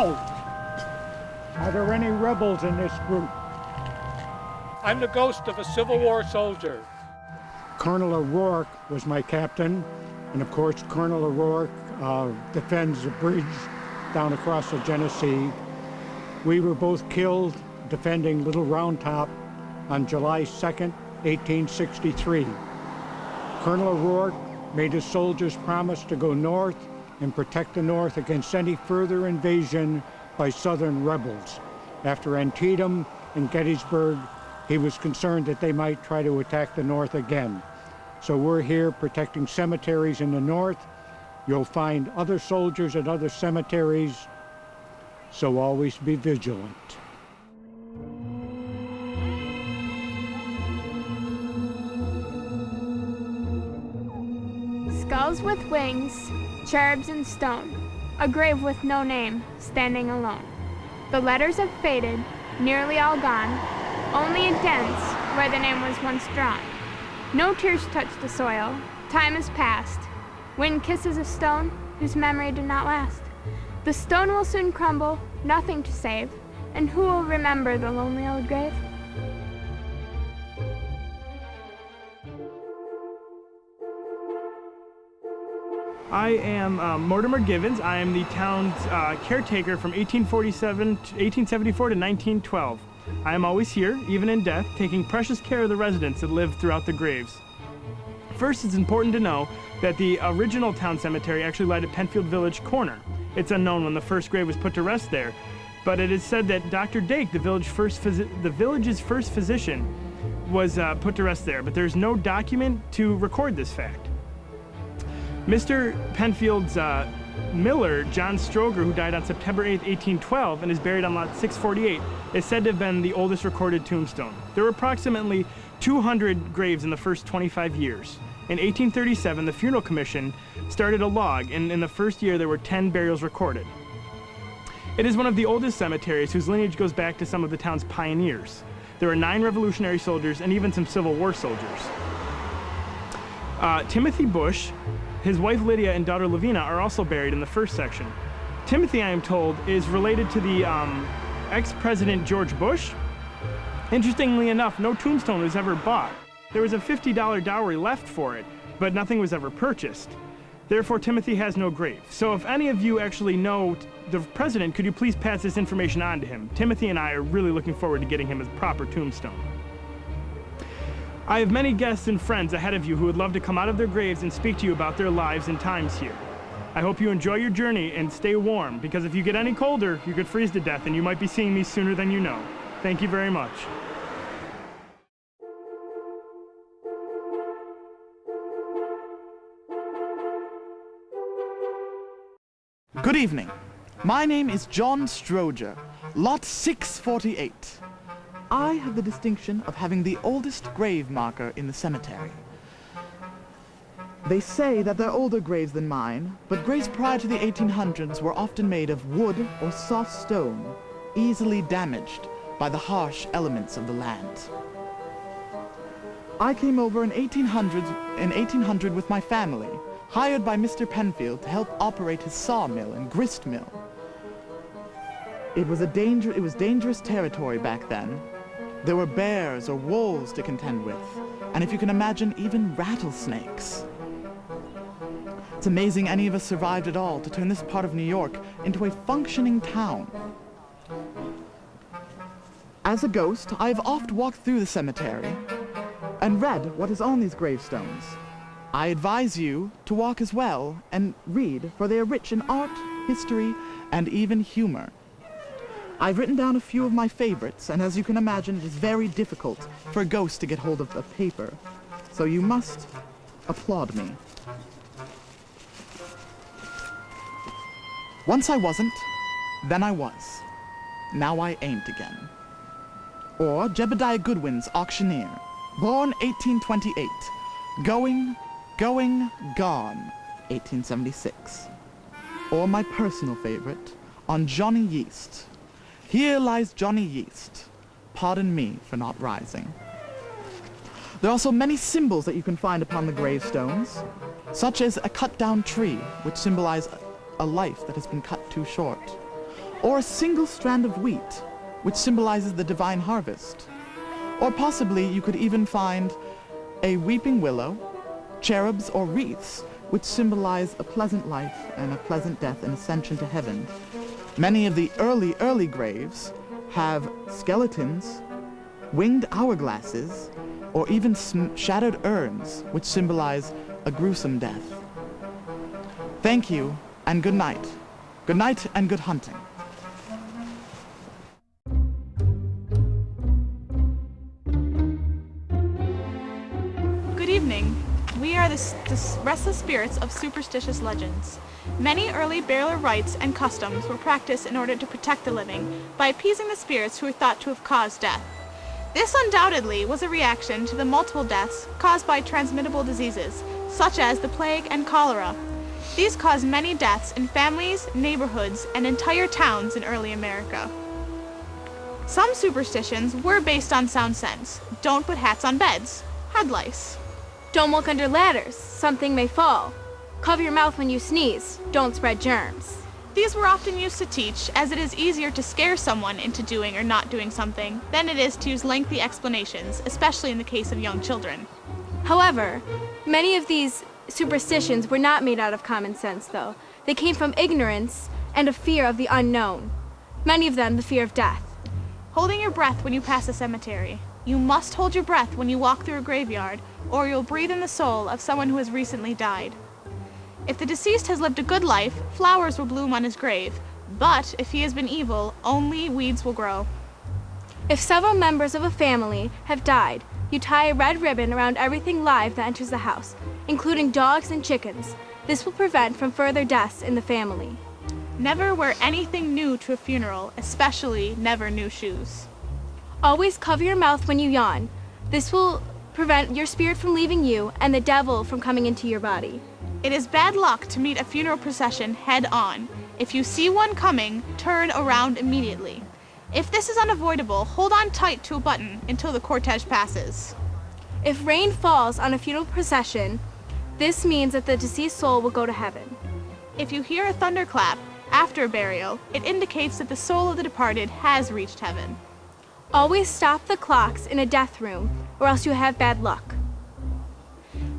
Halt! Are there any rebels in this group? I'm the ghost of a Civil War soldier. Colonel O'Rourke was my captain, and of course Colonel O'Rourke defends a bridge down across the Genesee. We were both killed defending Little Round Top on July 2nd, 1863. Colonel O'Rourke made his soldiers promise to go north and protect the North against any further invasion by Southern rebels. After Antietam and Gettysburg, he was concerned that they might try to attack the North again. So we're here protecting cemeteries in the North. You'll find other soldiers at other cemeteries, so always be vigilant. Skulls with wings, cherubs in stone, a grave with no name, standing alone. The letters have faded, nearly all gone, only a dents where the name was once drawn. No tears touch the soil, time has passed. Wind kisses a stone whose memory did not last. The stone will soon crumble, nothing to save, and who will remember the lonely old grave? I am Mortimer Givens. I am the town's caretaker from 1874 to 1912. I am always here, even in death, taking precious care of the residents that live throughout the graves. First, it's important to know that the original town cemetery actually lied at Penfield Village Corner. It's unknown when the first grave was put to rest there, but it is said that Dr. Dake, the village's first physician, was put to rest there, but there's no document to record this fact. Mr. Penfield's miller, John Stroger, who died on September 8, 1812, and is buried on lot 648, is said to have been the oldest recorded tombstone. There were approximately 200 graves in the first 25 years. In 1837, the Funeral Commission started a log, and in the first year there were 10 burials recorded. It is one of the oldest cemeteries whose lineage goes back to some of the town's pioneers. There are 9 Revolutionary soldiers and even some Civil War soldiers. Timothy Bush, his wife Lydia, and daughter Lavina are also buried in the first section. Timothy, I am told, is related to the ex-president George Bush. Interestingly enough, no tombstone was ever bought. There was a $50 dowry left for it, but nothing was ever purchased. Therefore, Timothy has no grave. So if any of you actually know the president, could you please pass this information on to him? Timothy and I are really looking forward to getting him a proper tombstone. I have many guests and friends ahead of you who would love to come out of their graves and speak to you about their lives and times here. I hope you enjoy your journey and stay warm, because if you get any colder, you could freeze to death, and you might be seeing me sooner than you know. Thank you very much. Good evening. My name is John Stroger, lot 648. I have the distinction of having the oldest grave marker in the cemetery. They say that they're older graves than mine, but graves prior to the 1800s were often made of wood or soft stone, easily damaged by the harsh elements of the land. I came over in 1800 with my family, hired by Mr. Penfield to help operate his sawmill and grist mill. It was dangerous territory back then. There were bears or wolves to contend with, and if you can imagine, even rattlesnakes. It's amazing any of us survived at all to turn this part of New York into a functioning town. As a ghost, I have oft walked through the cemetery and read what is on these gravestones. I advise you to walk as well and read, for they are rich in art, history, and even humor. I've written down a few of my favorites, and as you can imagine, it is very difficult for a ghost to get hold of a paper, so you must applaud me. Once I wasn't, then I was. Now I ain't again. Or Jebediah Goodwin's Auctioneer, born 1828, going, gone, 1876. Or my personal favorite, on Johnny Yeast. Here lies Johnny Yeast. Pardon me for not rising. There are also many symbols that you can find upon the gravestones, such as a cut-down tree, which symbolizes a life that has been cut too short, or a single strand of wheat, which symbolizes the divine harvest. Or possibly you could even find a weeping willow, cherubs or wreaths, which symbolize a pleasant life and a pleasant death and ascension to heaven. Many of the early graves have skeletons, winged hourglasses, or even shattered urns, which symbolize a gruesome death. Thank you, and good night. Good night and good hunting. Good evening. We are the restless spirits of superstitious legends. Many early burial rites and customs were practiced in order to protect the living by appeasing the spirits who were thought to have caused death. This undoubtedly was a reaction to the multiple deaths caused by transmittable diseases, such as the plague and cholera. These caused many deaths in families, neighborhoods, and entire towns in early America. Some superstitions were based on sound sense. Don't put hats on beds. Head lice. Don't walk under ladders, something may fall. Cover your mouth when you sneeze, don't spread germs. These were often used to teach, as it is easier to scare someone into doing or not doing something than it is to use lengthy explanations, especially in the case of young children. However, many of these superstitions were not made out of common sense, though. They came from ignorance and a fear of the unknown. Many of them, the fear of death. Holding your breath when you pass a cemetery. You must hold your breath when you walk through a graveyard, or you'll breathe in the soul of someone who has recently died. If the deceased has lived a good life, flowers will bloom on his grave, but if he has been evil, only weeds will grow. If several members of a family have died, you tie a red ribbon around everything live that enters the house, including dogs and chickens. This will prevent from further deaths in the family. Never wear anything new to a funeral, especially never new shoes. Always cover your mouth when you yawn. This will prevent your spirit from leaving you and the devil from coming into your body. It is bad luck to meet a funeral procession head on. If you see one coming, turn around immediately. If this is unavoidable, hold on tight to a button until the cortege passes. If rain falls on a funeral procession, this means that the deceased soul will go to heaven. If you hear a thunderclap after a burial, it indicates that the soul of the departed has reached heaven. Always stop the clocks in a death room, or else you have bad luck.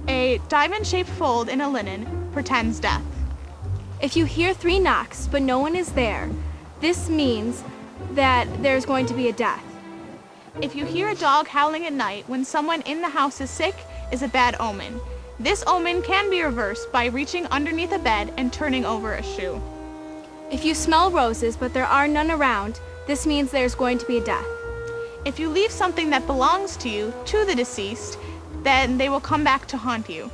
A diamond-shaped fold in a linen portends death. If you hear 3 knocks, but no one is there, this means that there's going to be a death. If you hear a dog howling at night when someone in the house is sick, is a bad omen. This omen can be reversed by reaching underneath a bed and turning over a shoe. If you smell roses, but there are none around, this means there's going to be a death. If you leave something that belongs to you to the deceased, then they will come back to haunt you.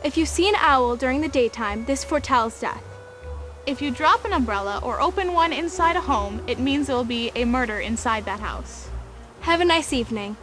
If you see an owl during the daytime, this foretells death. If you drop an umbrella or open one inside a home, it means there will be a murder inside that house. Have a nice evening.